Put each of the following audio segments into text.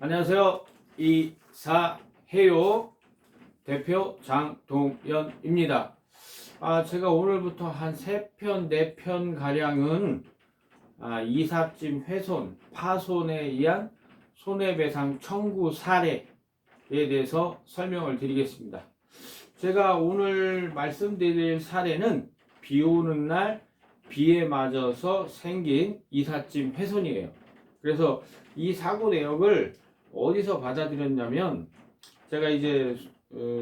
안녕하세요. 이사해요 대표 장동연입니다. 제가 오늘부터 한 3편, 4편 가량은 이삿짐 훼손, 파손에 의한 손해배상 청구 사례에 대해서 설명을 드리겠습니다. 제가 오늘 말씀드릴 사례는 비 오는 날 비에 맞아서 생긴 이삿짐 훼손이에요. 그래서 이 사고 내역을 어디서 받아들였냐면, 제가 이제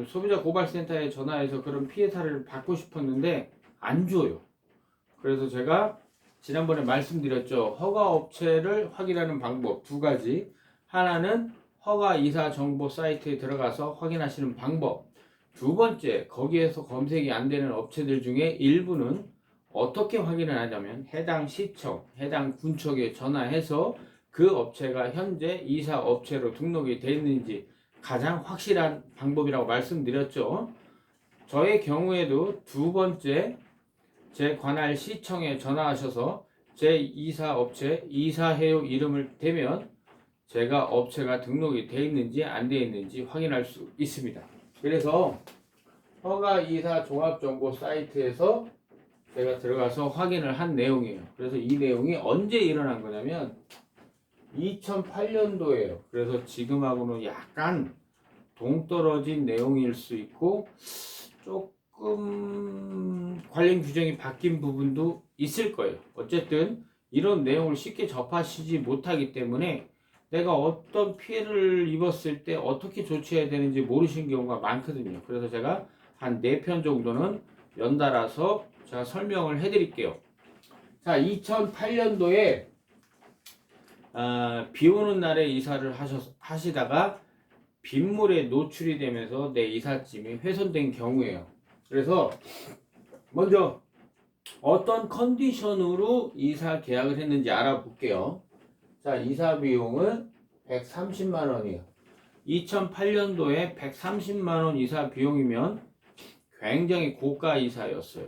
소비자 고발센터에 전화해서 그런 피해 사례를 받고 싶었는데 안 줘요. 그래서 제가 지난번에 말씀드렸죠. 허가 업체를 확인하는 방법 두 가지. 하나는 허가 이사 정보 사이트에 들어가서 확인하시는 방법. 두 번째, 거기에서 검색이 안 되는 업체들 중에 일부는 어떻게 확인을 하냐면 해당 시청, 해당 군청에 전화해서 그 업체가 현재 이사 업체로 등록이 되어 있는지 가장 확실한 방법이라고 말씀드렸죠. 저의 경우에도 두 번째, 제 관할 시청에 전화하셔서 제 이사 업체, 이사해요 이름을 대면 제가 업체가 등록이 되어 있는지 안 되어 있는지 확인할 수 있습니다. 그래서 허가 이사 종합정보 사이트에서 제가 들어가서 확인을 한 내용이에요. 그래서 이 내용이 언제 일어난 거냐면 2008년도예요. 그래서 지금하고는 약간 동떨어진 내용일 수 있고 조금 관련 규정이 바뀐 부분도 있을 거예요. 어쨌든 이런 내용을 쉽게 접하시지 못하기 때문에 내가 어떤 피해를 입었을 때 어떻게 조치해야 되는지 모르시는 경우가 많거든요. 그래서 제가 한 4편 정도는 연달아서 제가 설명을 해드릴게요. 자, 2008년도에 비 오는 날에 이사를 하시다가 빗물에 노출이 되면서 내 이삿짐이 훼손된 경우예요. 그래서 먼저 어떤 컨디션으로 이사 계약을 했는지 알아볼게요. 자, 이사 비용은 130만 원이에요. 2008년도에 130만 원 이사 비용이면 굉장히 고가 이사였어요.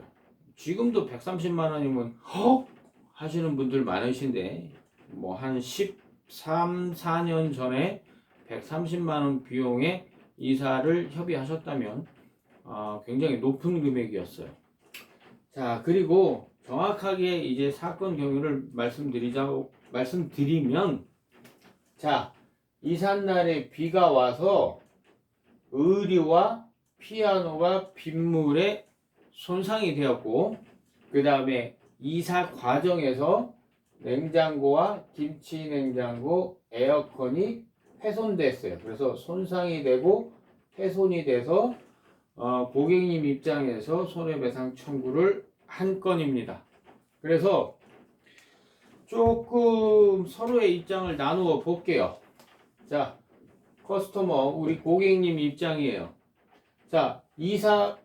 지금도 130만 원이면 헉 하시는 분들 많으신데 뭐 한 13, 14년 전에 130만 원 비용의 이사를 협의하셨다면 굉장히 높은 금액이었어요. 자, 그리고 정확하게 이제 사건 경위를 말씀드리면, 자, 이삿날에 비가 와서 의류와 피아노가 빗물에 손상이 되었고, 그 다음에 이사 과정에서 냉장고와 김치 냉장고, 에어컨이 훼손됐어요. 그래서 손상이 되고 훼손이 돼서 고객님 입장에서 손해배상 청구를 한 건입니다. 그래서 조금 서로의 입장을 나누어 볼게요. 자, 커스터머, 우리 고객님 입장이에요. 자, 이사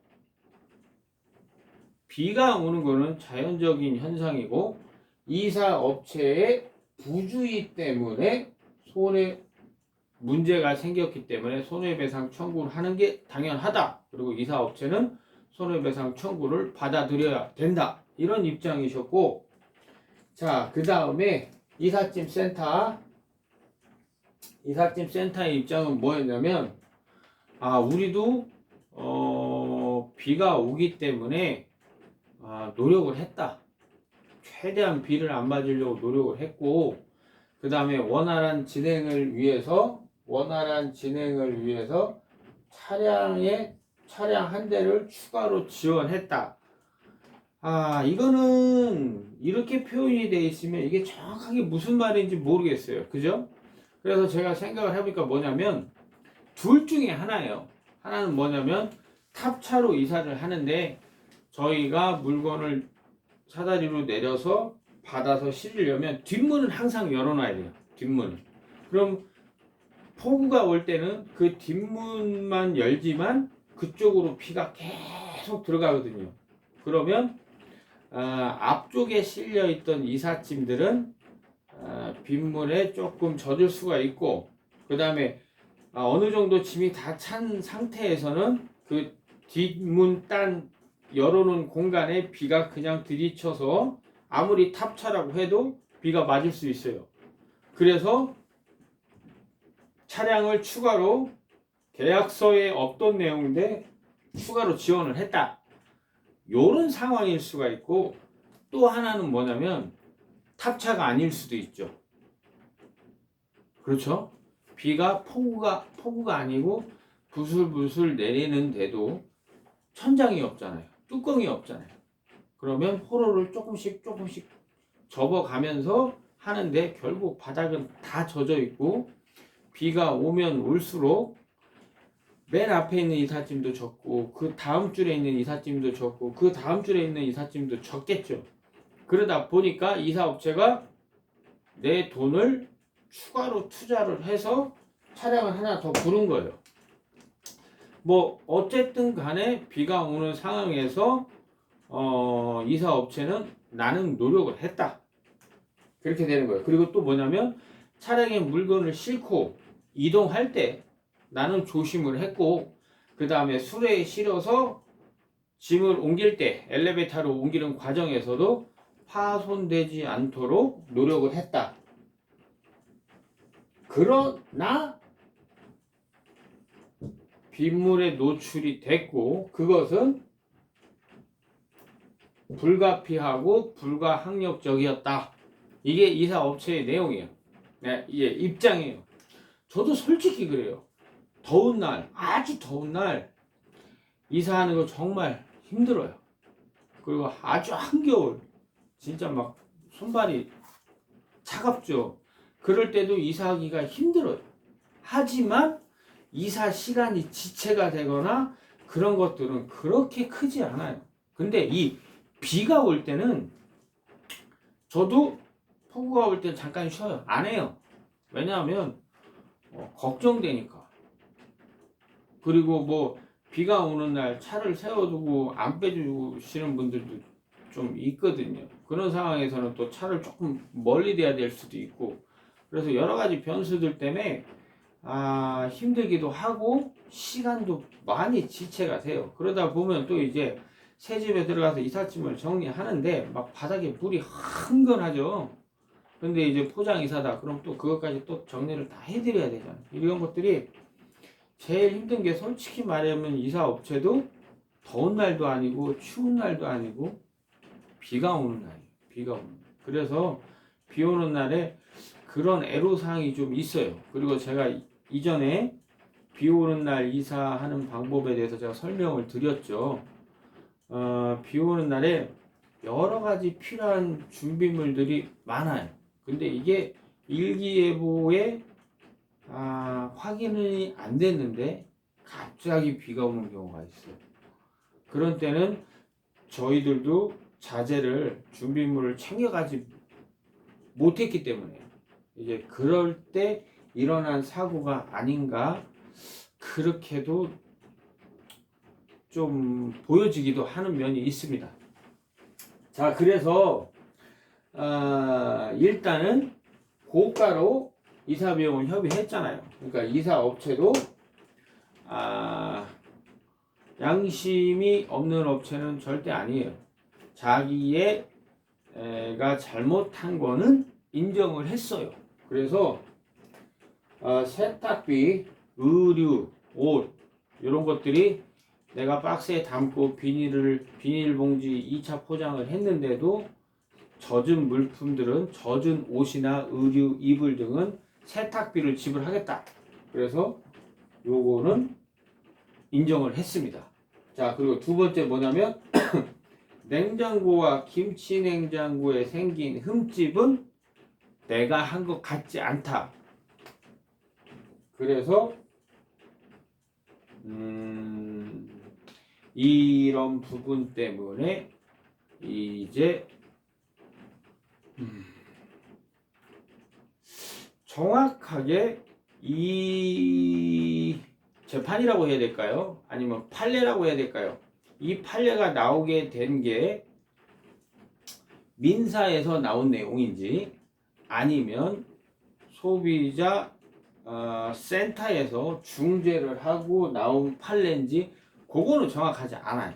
비가 오는 거는 자연적인 현상이고 이사 업체의 부주의 때문에 문제가 생겼기 때문에 손해배상 청구를 하는 게 당연하다. 그리고 이사 업체는 손해배상 청구를 받아들여야 된다. 이런 입장이셨고, 자, 그 다음에 이삿짐 센터의 입장은 뭐였냐면, 우리도 비가 오기 때문에 노력을 했다. 최대한 비를 안 맞으려고 노력을 했고, 그 다음에 원활한 진행을 위해서 차량 한 대를 추가로 지원했다. 이거는 이렇게 표현이 되어 있으면 이게 정확하게 무슨 말인지 모르겠어요. 그죠? 그래서 제가 생각을 해보니까 뭐냐면 둘 중에 하나예요. 하나는 뭐냐면 탑차로 이사를 하는데 저희가 물건을 사다리로 내려서 받아서 실으려면 뒷문은 항상 열어놔야 돼요. 뒷문은. 그럼 폭우가 올 때는 그 뒷문만 열지만 그쪽으로 비가 계속 들어가거든요. 그러면 앞쪽에 실려 있던 이삿짐들은 빗물에 조금 젖을 수가 있고, 그 다음에 어느 정도 짐이 다 찬 상태에서는 그 뒷문 딴 열어놓은 공간에 비가 그냥 들이쳐서 아무리 탑차라고 해도 비가 맞을 수 있어요. 그래서 차량을 추가로 계약서에 없던 내용인데 추가로 지원을 했다. 요런 상황일 수가 있고, 또 하나는 뭐냐면 탑차가 아닐 수도 있죠. 그렇죠? 비가 폭우가 아니고 부슬부슬 내리는데도 천장이 없잖아요. 뚜껑이 없잖아요. 그러면 호로를 조금씩 접어가면서 하는데 결국 바닥은 다 젖어 있고, 비가 오면 올수록 맨 앞에 있는 이삿짐도 적고 그 다음 줄에 있는 이삿짐도 적고 그 다음 줄에 있는 이삿짐도 적겠죠. 그러다 보니까 이사업체가 내 돈을 추가로 투자를 해서 차량을 하나 더 부른 거예요. 뭐 어쨌든 간에 비가 오는 상황에서 이사업체는 나는 노력을 했다. 그렇게 되는 거예요. 그리고 또 뭐냐면 차량에 물건을 싣고 이동할 때 나는 조심을 했고, 그 다음에 수레에 실어서 짐을 옮길 때 엘리베이터로 옮기는 과정에서도 파손되지 않도록 노력을 했다. 그러나 빗물에 노출이 됐고 그것은 불가피하고 불가항력적이었다. 이게 이사업체의 내용이에요. 네, 이게 입장이에요. 저도 솔직히 그래요. 더운 날, 아주 더운 날 이사하는 거 정말 힘들어요. 그리고 아주 한겨울 진짜 막 손발이 차갑죠. 그럴 때도 이사하기가 힘들어요. 하지만 이사 시간이 지체가 되거나 그런 것들은 그렇게 크지 않아요. 근데 이 비가 올 때는 저도 폭우가 올 때 잠깐 쉬어요. 안 해요. 왜냐하면 걱정되니까. 그리고 뭐 비가 오는 날 차를 세워두고 안 빼주시는 분들도 좀 있거든요. 그런 상황에서는 또 차를 조금 멀리 대야 될 수도 있고, 그래서 여러 가지 변수들 때문에 힘들기도 하고 시간도 많이 지체가 돼요. 그러다 보면 또 이제 새 집에 들어가서 이삿짐을 정리하는데 막 바닥에 물이 흥건하죠. 근데 이제 포장 이사다 그럼 또 그것까지 또 정리를 다 해드려야 되잖아요. 이런 것들이 제일 힘든 게, 솔직히 말하면 이사 업체도 더운 날도 아니고 추운 날도 아니고 비가 오는 날이에요. 비가 오는 날. 그래서 비 오는 날에 그런 애로사항이 좀 있어요. 그리고 제가 이전에 비 오는 날 이사하는 방법에 대해서 제가 설명을 드렸죠. 비 오는 날에 여러 가지 필요한 준비물들이 많아요. 근데 이게 일기예보에 확인이 안 됐는데 갑자기 비가 오는 경우가 있어요. 그런 때는 저희들도 자재를 준비물을 챙겨가지 못했기 때문에 이제 그럴 때 일어난 사고가 아닌가, 그렇게도 좀 보여지기도 하는 면이 있습니다. 자, 그래서 일단은 고가로 이사 비용을 협의했잖아요. 그러니까 이사 업체도 양심이 없는 업체는 절대 아니에요. 자기가 잘못한 거는 인정을 했어요. 그래서 세탁비, 의류, 옷 이런 것들이 내가 박스에 담고 비닐봉지 2차 포장을 했는데도 젖은 물품들은, 젖은 옷이나 의류, 이불 등은 세탁비를 지불하겠다. 그래서 요거는 인정을 했습니다. 자, 그리고 두 번째 뭐냐면 냉장고와 김치 냉장고에 생긴 흠집은 내가 한 것 같지 않다. 그래서 이런 부분 때문에 이제 정확하게 이 재판이라고 해야 될까요? 아니면 판례라고 해야 될까요? 이 판례가 나오게 된 게 민사에서 나온 내용인지 아니면 소비자 센터에서 중재를 하고 나온 판례인지 그거는 정확하지 않아요.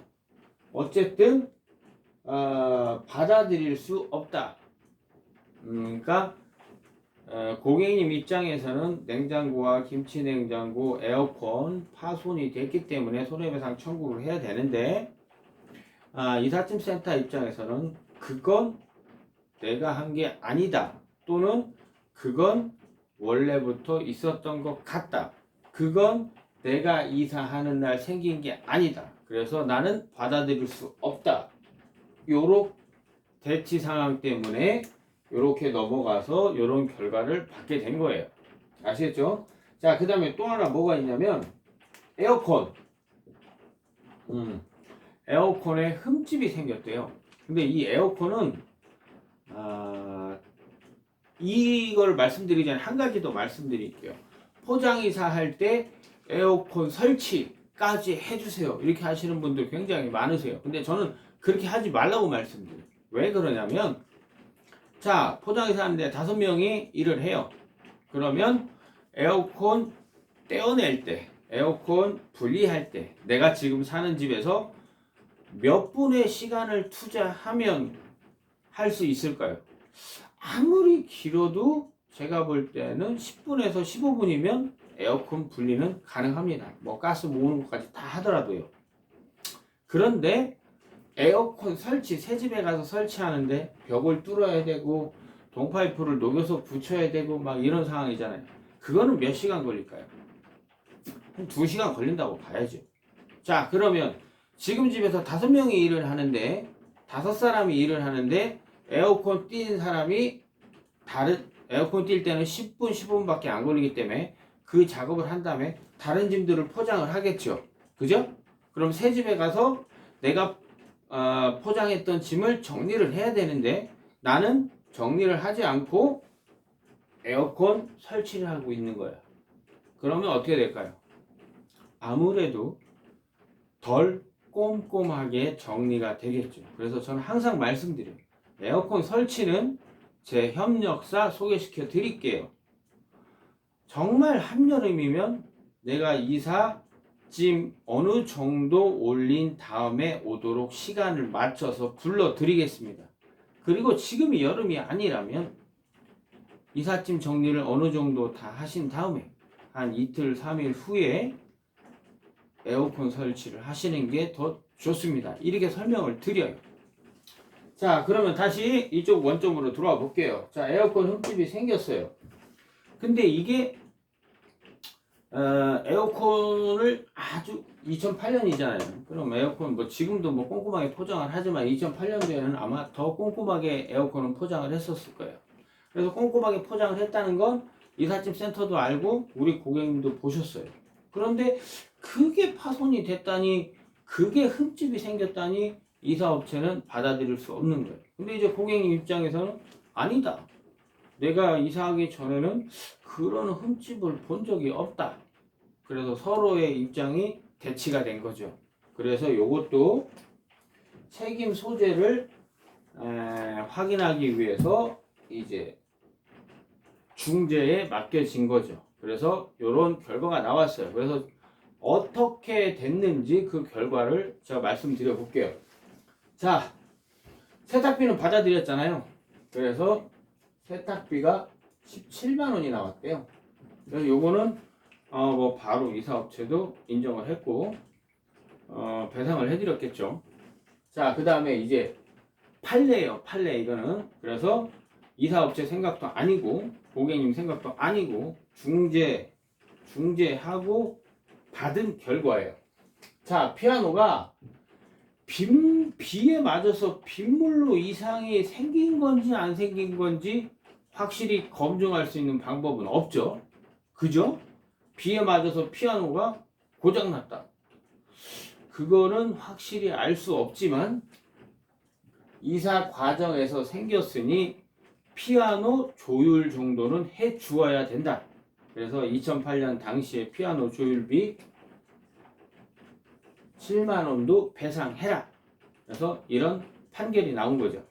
어쨌든 받아들일 수 없다. 그러니까 고객님 입장에서는 냉장고와 김치냉장고, 에어컨 파손이 됐기 때문에 손해배상 청구를 해야 되는데, 이삿짐 센터 입장에서는 그건 내가 한 게 아니다, 또는 그건 원래부터 있었던 것 같다, 그건 내가 이사하는 날 생긴 게 아니다, 그래서 나는 받아들일 수 없다, 요런 대치 상황 때문에 요렇게 넘어가서 요런 결과를 받게 된 거예요. 아시겠죠? 자, 그 다음에 또 하나 뭐가 있냐면 에어컨. 에어컨에 흠집이 생겼대요. 근데 이 에어컨은 이걸 말씀드리기 전에 한 가지 더 말씀드릴게요. 포장이사 할 때 에어컨 설치까지 해주세요, 이렇게 하시는 분들 굉장히 많으세요. 근데 저는 그렇게 하지 말라고 말씀드려요. 왜 그러냐면, 자, 포장이사 하는데 5명이 일을 해요. 그러면 에어컨 떼어낼 때, 에어컨 분리할 때 내가 지금 사는 집에서 몇 분의 시간을 투자하면 할 수 있을까요? 아무리 길어도 제가 볼 때는 10분에서 15분이면 에어컨 분리는 가능합니다. 뭐 가스 모으는 것까지 다 하더라도요. 그런데 에어컨 설치, 새 집에 가서 설치하는데 벽을 뚫어야 되고 동파이프를 녹여서 붙여야 되고 막 이런 상황이잖아요. 그거는 몇 시간 걸릴까요? 한 2시간 걸린다고 봐야죠. 자, 그러면 지금 집에서 5명이 일을 하는데, 5사람이 일을 하는데 에어컨 뛴 사람이 다른 에어컨 뛸 때는 10분, 15분밖에 안 걸리기 때문에 그 작업을 한 다음에 다른 짐들을 포장을 하겠죠. 그죠? 그럼 새 집에 가서 내가 포장했던 짐을 정리를 해야 되는데 나는 정리를 하지 않고 에어컨 설치를 하고 있는 거야. 그러면 어떻게 될까요? 아무래도 덜 꼼꼼하게 정리가 되겠죠. 그래서 저는 항상 말씀드려요. 에어컨 설치는 제 협력사 소개시켜 드릴게요. 정말 한여름이면 내가 이삿짐 어느 정도 올린 다음에 오도록 시간을 맞춰서 불러 드리겠습니다. 그리고 지금이 여름이 아니라면 이삿짐 정리를 어느 정도 다 하신 다음에 한 이틀 3일 후에 에어컨 설치를 하시는 게 더 좋습니다. 이렇게 설명을 드려요. 자, 그러면 다시 이쪽 원점으로 들어와 볼게요. 자, 에어컨 흠집이 생겼어요. 근데 이게 에어컨을 아주 2008년이잖아요. 그럼 에어컨 뭐 지금도 뭐 꼼꼼하게 포장을 하지만 2008년도에는 아마 더 꼼꼼하게 에어컨은 포장을 했었을 거예요. 그래서 꼼꼼하게 포장을 했다는 건 이삿짐 센터도 알고 우리 고객님도 보셨어요. 그런데 그게 파손이 됐다니, 그게 흠집이 생겼다니 이사업체는 받아들일 수 없는 거예요. 근데 이제 고객님 입장에서는 아니다, 내가 이사하기 전에는 그런 흠집을 본 적이 없다. 그래서 서로의 입장이 대치가 된 거죠. 그래서 이것도 책임 소재를 확인하기 위해서 이제 중재에 맡겨진 거죠. 그래서 이런 결과가 나왔어요. 그래서 어떻게 됐는지 그 결과를 제가 말씀드려 볼게요. 자, 세탁비는 받아들였잖아요. 그래서 세탁비가 17만 원이 나왔대요. 그래서 요거는 뭐 바로 이사업체도 인정을 했고 배상을 해드렸겠죠. 자, 그 다음에 이제 판례예요. 판례 이거는. 그래서 이사업체 생각도 아니고 고객님 생각도 아니고 중재하고 받은 결과예요. 자, 피아노가 비에 맞아서 빗물로 이상이 생긴 건지 안 생긴 건지 확실히 검증할 수 있는 방법은 없죠. 그죠? 비에 맞아서 피아노가 고장났다, 그거는 확실히 알 수 없지만 이사 과정에서 생겼으니 피아노 조율 정도는 해 주어야 된다. 그래서 2008년 당시에 피아노 조율비 7만 원도 배상해라. 그래서 이런 판결이 나온 거죠.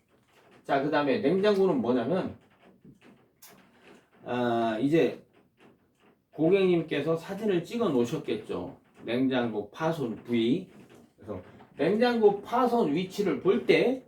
자, 그 다음에 냉장고는 뭐냐면 이제 고객님께서 사진을 찍어 놓으셨겠죠. 냉장고 파손 부위. 그래서 냉장고 파손 위치를 볼 때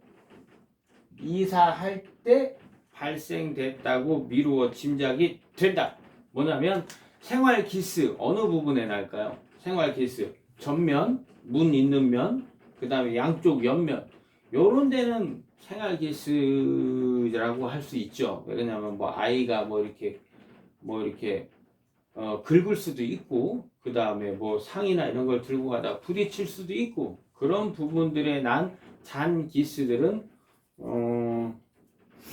이사할 때 발생됐다고 미루어 짐작이 된다. 뭐냐면 생활 기스 어느 부분에 날까요? 생활 기스 전면, 문 있는 면, 그 다음에 양쪽 옆면 요런 데는 생활 기스라고 할 수 있죠. 왜냐면 뭐 아이가 뭐 이렇게 긁을 수도 있고, 그 다음에 뭐 상이나 이런 걸 들고 가다가 부딪힐 수도 있고, 그런 부분들에 난 잔 기스들은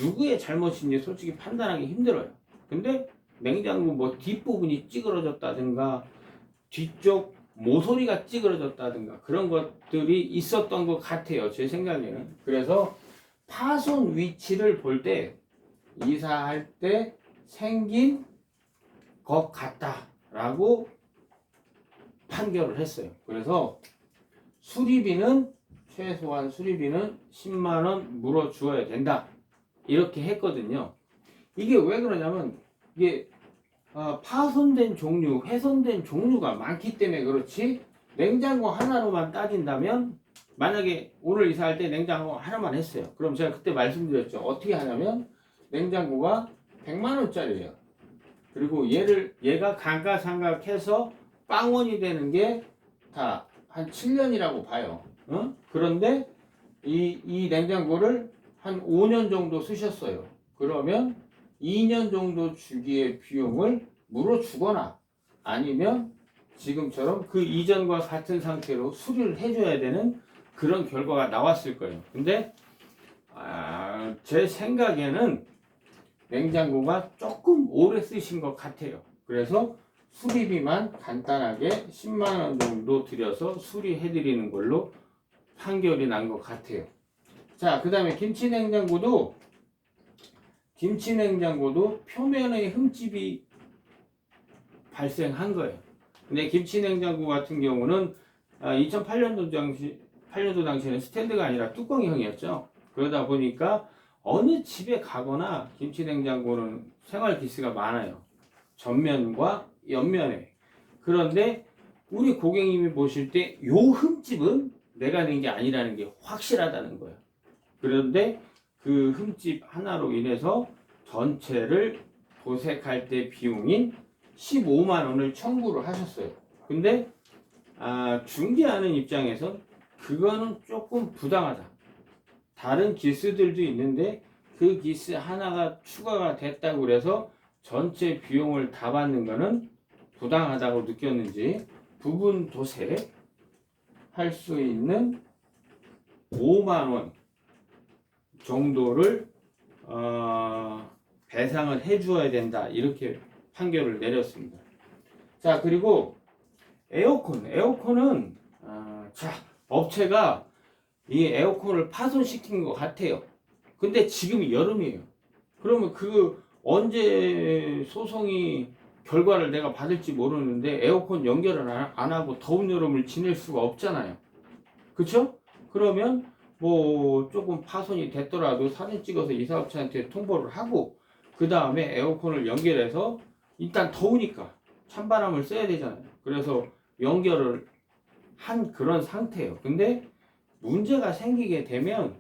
누구의 잘못인지 솔직히 판단하기 힘들어요. 근데 냉장고 뭐 뒷부분이 찌그러졌다든가 뒤쪽 모서리가 찌그러졌다든가 그런 것들이 있었던 것 같아요. 제 생각에는. 그래서 파손 위치를 볼 때 이사할 때 생긴 것 같다라고 판결을 했어요. 그래서 수리비는 최소한 수리비는 10만 원 물어주어야 된다. 이렇게 했거든요. 이게 왜 그러냐면 이게 파손된 종류, 훼손된 종류가 많기 때문에 그렇지, 냉장고 하나로만 따진다면 만약에 오늘 이사할 때 냉장고 하나만 했어요. 그럼 제가 그때 말씀드렸죠. 어떻게 하냐면 냉장고가 100만 원짜리예요. 그리고 얘가 감가상각해서 빵원이 되는 게 다 한 7년이라고 봐요. 그런데 이 냉장고를 한 5년 정도 쓰셨어요. 그러면 2년 정도 주기의 비용을 물어주거나 아니면 지금처럼 그 이전과 같은 상태로 수리를 해줘야 되는 그런 결과가 나왔을 거예요. 근데 제 생각에는 냉장고가 조금 오래 쓰신 것 같아요. 그래서 수리비만 간단하게 10만 원 정도 들여서 수리해드리는 걸로 판결이 난 것 같아요. 자, 그 다음에 김치냉장고도 표면에 흠집이 발생한 거예요. 근데 김치냉장고 같은 경우는 2008년도 당시에는 스탠드가 아니라 뚜껑형이었죠. 그러다 보니까 어느 집에 가거나 김치냉장고는 생활 기스가 많아요. 전면과 옆면에. 그런데 우리 고객님이 보실 때 요 흠집은 내가 낸 게 아니라는 게 확실하다는 거예요. 그런데 그 흠집 하나로 인해서 전체를 도색할 때 비용인 15만 원을 청구를 하셨어요. 근데 중개하는 입장에선 그거는 조금 부당하다. 다른 기스들도 있는데 그 기스 하나가 추가가 됐다고 그래서 전체 비용을 다 받는 거는 부당하다고 느꼈는지 부분 도색 할 수 있는 5만 원 정도를 배상을 해주어야 된다, 이렇게 판결을 내렸습니다. 자, 그리고 에어컨은 업체가 이 에어컨을 파손시킨 것 같아요. 근데 지금 여름이에요. 그러면 언제 소송이 결과를 내가 받을지 모르는데 에어컨 연결을 안 하고 더운 여름을 지낼 수가 없잖아요. 그쵸? 그러면 뭐 조금 파손이 됐더라도 사진 찍어서 이사업체한테 통보를 하고 그 다음에 에어컨을 연결해서, 일단 더우니까 찬바람을 쐬야 되잖아요. 그래서 연결을 한 그런 상태예요. 근데 문제가 생기게 되면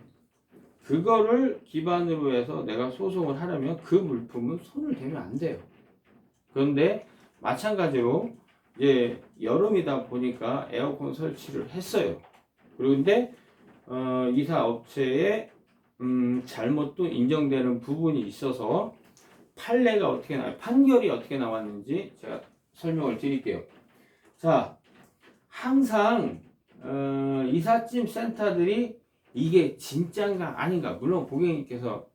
그거를 기반으로 해서 내가 소송을 하려면 그 물품은 손을 대면 안 돼요. 그런데 마찬가지로 이제 여름이다 보니까 에어컨 설치를 했어요. 그런데 이사 업체의 잘못도 인정되는 부분이 있어서 판결이 어떻게 나왔는지 제가 설명을 드릴게요. 자, 항상 이삿짐 센터들이 이게 진짠가 아닌가, 물론 고객님께서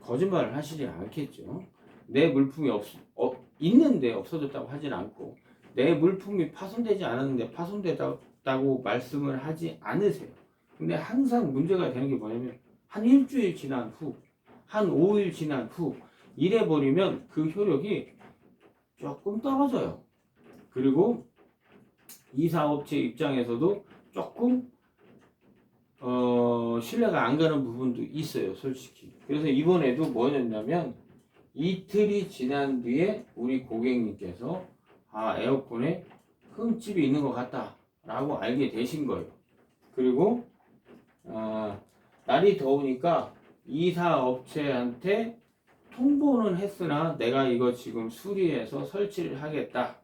거짓말을 하시지 않겠죠. 내 물품이 있는데 없어졌다고 하진 않고, 내 물품이 파손되지 않았는데 파손됐다고 말씀을 하지 않으세요. 근데 항상 문제가 되는 게 뭐냐면 한 일주일 지난 후, 한 5일 지난 후 이래 버리면 그 효력이 조금 떨어져요. 그리고 이사업체 입장에서도 조금 신뢰가 안 가는 부분도 있어요, 솔직히. 그래서 이번에도 뭐였냐면 이틀이 지난 뒤에 우리 고객님께서 에어컨에 흠집이 있는 것 같다 라고 알게 되신 거예요. 그리고 날이 더우니까 이사업체한테 통보는 했으나 내가 이거 지금 수리해서 설치를 하겠다.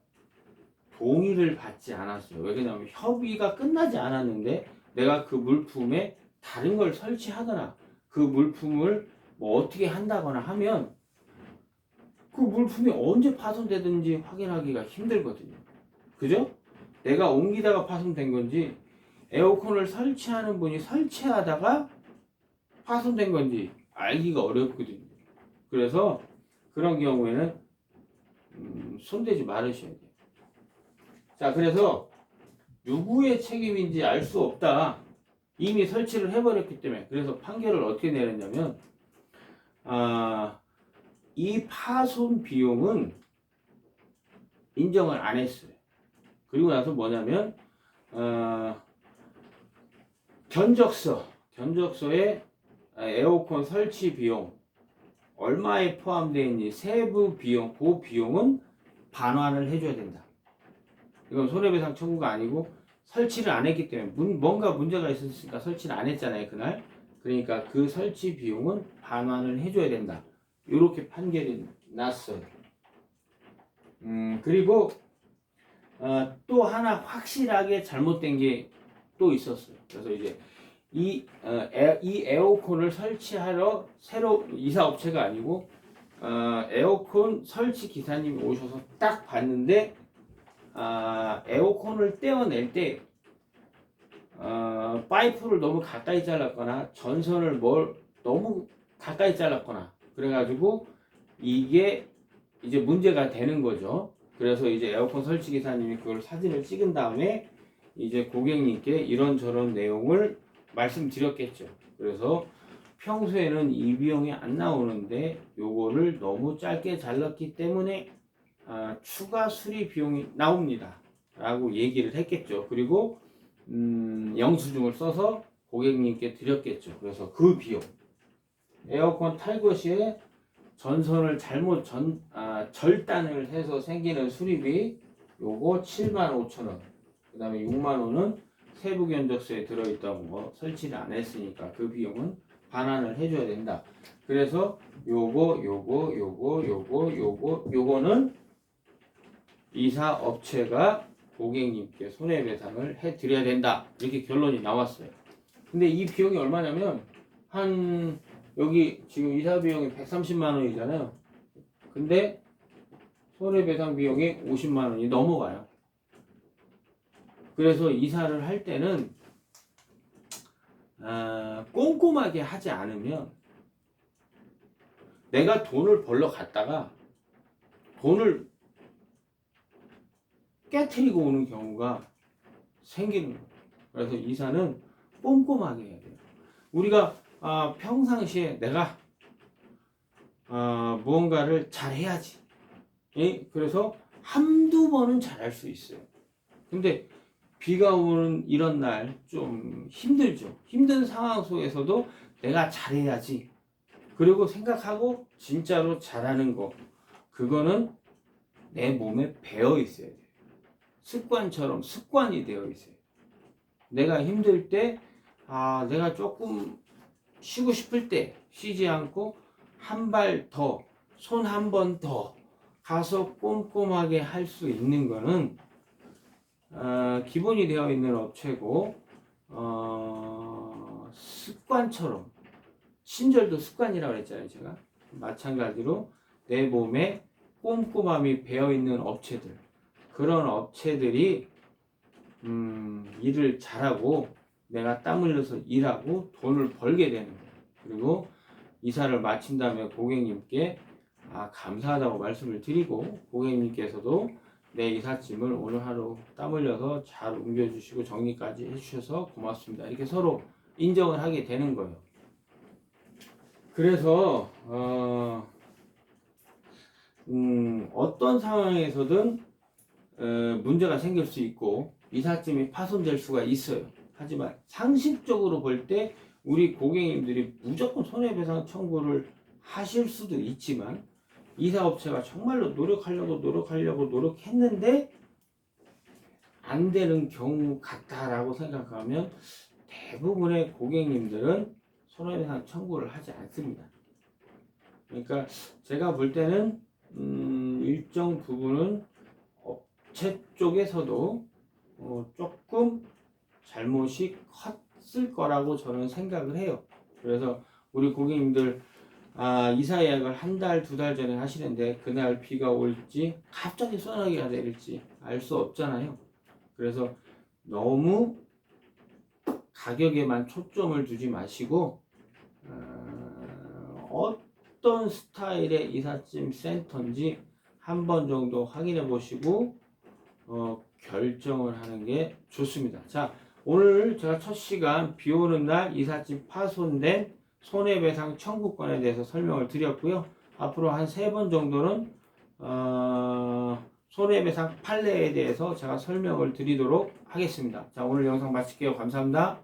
동의를 받지 않았어요. 왜냐하면 협의가 끝나지 않았는데 내가 그 물품에 다른 걸 설치하거나 그 물품을 뭐 어떻게 한다거나 하면 그 물품이 언제 파손되든지 확인하기가 힘들거든요. 그죠? 내가 옮기다가 파손된 건지 에어컨을 설치하는 분이 설치하다가 파손된 건지 알기가 어렵거든요. 그래서 그런 경우에는 손대지 말으셔야 돼요. 자, 그래서 누구의 책임인지 알 수 없다. 이미 설치를 해버렸기 때문에. 그래서 판결을 어떻게 내렸냐면 이 파손 비용은 인정을 안 했어요. 그리고 나서 뭐냐면 견적서에 에어컨 설치 비용 얼마에 포함되어 있는지 세부 비용, 그 비용은 반환을 해줘야 된다. 이건 손해배상 청구가 아니고 설치를 안 했기 때문에 뭔가 문제가 있었으니까 설치를 안 했잖아요, 그날. 그러니까 그 설치 비용은 반환을 해줘야 된다. 이렇게 판결이 났어요. 그리고 또 하나 확실하게 잘못된 게 또 있었어요. 그래서 이제 이 에어컨을 설치하러 새로 이사업체가 아니고 에어컨 설치 기사님이 오셔서 딱 봤는데 에어컨을 떼어낼 때 파이프를 너무 가까이 잘랐거나 전선을 너무 가까이 잘랐거나 그래가지고 이게 이제 문제가 되는 거죠. 그래서 이제 에어컨 설치 기사님이 그걸 사진을 찍은 다음에 이제 고객님께 이런저런 내용을 말씀드렸겠죠. 그래서 평소에는 이 비용이 안 나오는데 요거를 너무 짧게 잘랐기 때문에 추가 수리 비용이 나옵니다 라고 얘기를 했겠죠. 그리고 영수증을 써서 고객님께 드렸겠죠. 그래서 그 비용 에어컨 탈거 시에 전선을 잘못 절단을 해서 생기는 수리비 요거 75,000원, 그 다음에 6만원은 세부 견적서에 들어있다고 설치를 안 했으니까 그 비용은 반환을 해줘야 된다. 그래서 요거는 이사업체가 고객님께 손해배상을 해드려야 된다. 이렇게 결론이 나왔어요. 근데 이 비용이 얼마냐면 여기 지금 이사 비용이 130만 원이잖아요. 근데 손해배상 비용이 50만 원이 넘어가요. 그래서 이사를 할 때는 꼼꼼하게 하지 않으면 내가 돈을 벌러 갔다가 돈을 깨트리고 오는 경우가 생기는 거예요. 그래서 이사는 꼼꼼하게 해야 돼요. 우리가 평상시에 내가 무언가를 잘 해야지. 그래서 한두 번은 잘할 수 있어요. 근데 비가 오는 이런 날 좀 힘들죠. 힘든 상황 속에서도 내가 잘해야지. 그리고 생각하고 진짜로 잘하는 거. 그거는 내 몸에 배어 있어야 돼요. 습관처럼 습관이 되어 있어요. 내가 힘들 때, 내가 조금 쉬고 싶을 때 쉬지 않고 한 발 더, 손 한 번 더 가서 꼼꼼하게 할 수 있는 거는 기본이 되어 있는 업체고 습관처럼 신절도 습관이라고 했잖아요. 제가 마찬가지로 내 몸에 꼼꼼함이 배어 있는 업체들, 그런 업체들이 일을 잘하고 내가 땀 흘려서 일하고 돈을 벌게 되는 거예요. 그리고 이사를 마친 다음에 고객님께 감사하다고 말씀을 드리고 고객님께서도 내 이삿짐을 오늘 하루 땀 흘려서 잘 옮겨주시고 정리까지 해주셔서 고맙습니다. 이렇게 서로 인정을 하게 되는 거예요. 그래서 어떤 상황에서든 문제가 생길 수 있고 이삿짐이 파손될 수가 있어요. 하지만 상식적으로 볼 때 우리 고객님들이 무조건 손해배상 청구를 하실 수도 있지만 이사업체가 정말로 노력했는데 안 되는 경우 같다라고 생각하면 대부분의 고객님들은 손해배상 청구를 하지 않습니다. 그러니까 제가 볼 때는 일정 부분은 업체 쪽에서도 조금 잘못이 컸을 거라고 저는 생각을 해요. 그래서 우리 고객님들 이사 예약을 한 달, 두 달 전에 하시는데 그날 비가 올지 갑자기 소나기가 내릴지 알 수 없잖아요. 그래서 너무 가격에만 초점을 두지 마시고 어떤 스타일의 이삿짐 센터인지 한 번 정도 확인해 보시고 결정을 하는 게 좋습니다. 자, 오늘 제가 첫 시간 비 오는 날 이삿짐 파손된 손해배상 청구권에 대해서 설명을 드렸고요. 앞으로 한 3번 정도는 손해배상 판례에 대해서 제가 설명을 드리도록 하겠습니다. 자, 오늘 영상 마칠게요. 감사합니다.